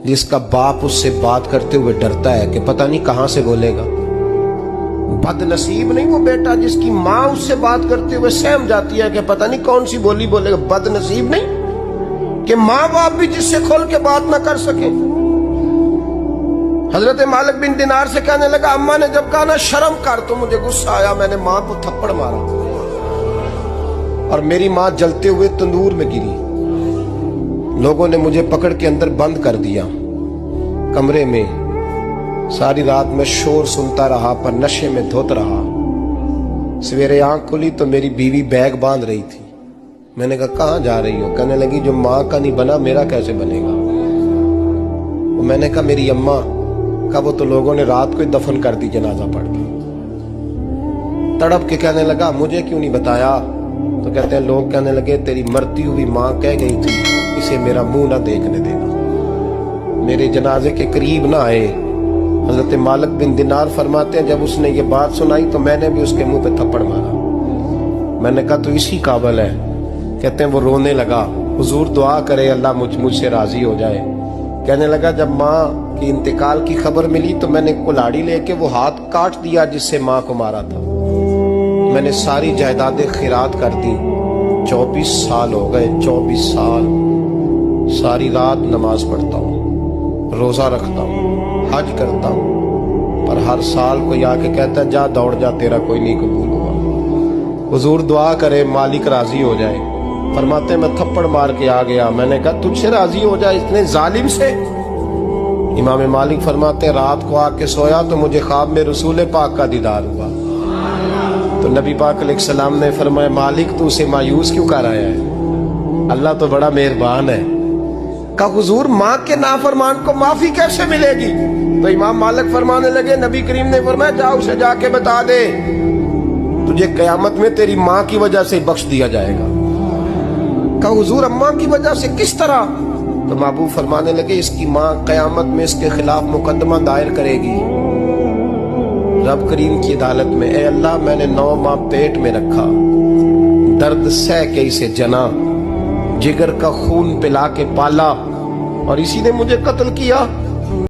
जिसका बाप उससे बात करते हुए डरता है कि पता नहीं कहां से बोलेगा। बदनसीब नहीं वो बेटा जिसकी माँ उससे बात करते हुए सहम जाती है कि पता नहीं कौन सी बोली बोलेगा। बदनसीब नहीं कि माँ बाप भी जिससे खोल के बात ना कर सके। हजरत मालिक बिन दिनार से कहने लगा, अम्मा ने जब कहा ना शर्म कर, तो मुझे गुस्सा आया, मैंने माँ को थप्पड़ मारा और मेरी माँ जलते हुए तंदूर में गिरी। लोगों ने मुझे पकड़ के अंदर बंद कर दिया कमरे में। सारी रात मैं शोर सुनता रहा पर नशे में धोत रहा। सवेरे आंख खुली तो मेरी बीवी बैग बांध रही थी। मैंने कहा कहाँ जा रही हो? कहने लगी जो माँ का नहीं बना मेरा कैसे बनेगा। तो मैंने कहा मेरी अम्मा का। वो तो लोगों ने रात को ही दफन कर दी जनाजा पढ़ के। तड़प के कहने लगा मुझे क्यों नहीं बताया? तो कहते हैं लोग कहने लगे तेरी मरती हुई माँ कह गई थी इसे मेरा मुंह ना देखने देना। मेरे जनाजे के करीब ना आए। हजरत मालिक बिन दिनार फरमाते हैं जब उसने ये बात सुनाई तो मैंने भी उसके मुंह पे थप्पड़ मारा। मैंने कहा तो इसी काबिल है। कहते हैं वो रोने लगा, हुजूर दुआ करे अल्लाह मुझसे राजी हो जाए। कहने लगा जब माँ की इंतकाल की खबर मिली तो मैंने कुल्हाड़ी लेके वो हाथ काट दिया जिससे माँ को मारा था। मैंने सारी जायदादें खिरात कर दी। 24 साल हो गए, 24 साल। सारी रात नमाज पढ़ता हूँ, रोजा रखता हूँ, हज करता हूँ, पर हर साल कोई आके कहता है जा दौड़ जा तेरा कोई नहीं कबूल हुआ। हुजूर दुआ करे मालिक राजी हो जाए। फरमाते मैं थप्पड़ मार के आ गया। मैंने कहा तुझसे राजी हो जाए इतने जालिम से? इमाम मालिक फरमाते रात को आके सोया तो मुझे ख्वाब में रसूल पाक का दीदार हुआ। तो नबी पाक अलैहिस्सलाम ने फरमाया मालिक तू उसे मायूस क्यों कर आया है? अल्लाह तो बड़ा मेहरबान है। का हुजूर माँ के नाफरमान को माफी कैसे मिलेगी? तो इमाम मालिक फरमाने लगे नबी करीम ने फरमाया जा उसे जाके बता दे तुझे कयामत में तेरी माँ की वजह से बख्श दिया जाएगा। का हुजूर अम्मा की वजह से किस तरह? तो महबूब फरमाने लगे इसकी माँ कयामत में इसके खिलाफ मुकदमा दायर करेगी रब करीम की अदालत में। ए अल्लाह मैंने 9 माह पेट में रखा, दर्द सह के इसे जना, जिगर का खून पिला के पाला और इसी ने मुझे कत्ल किया।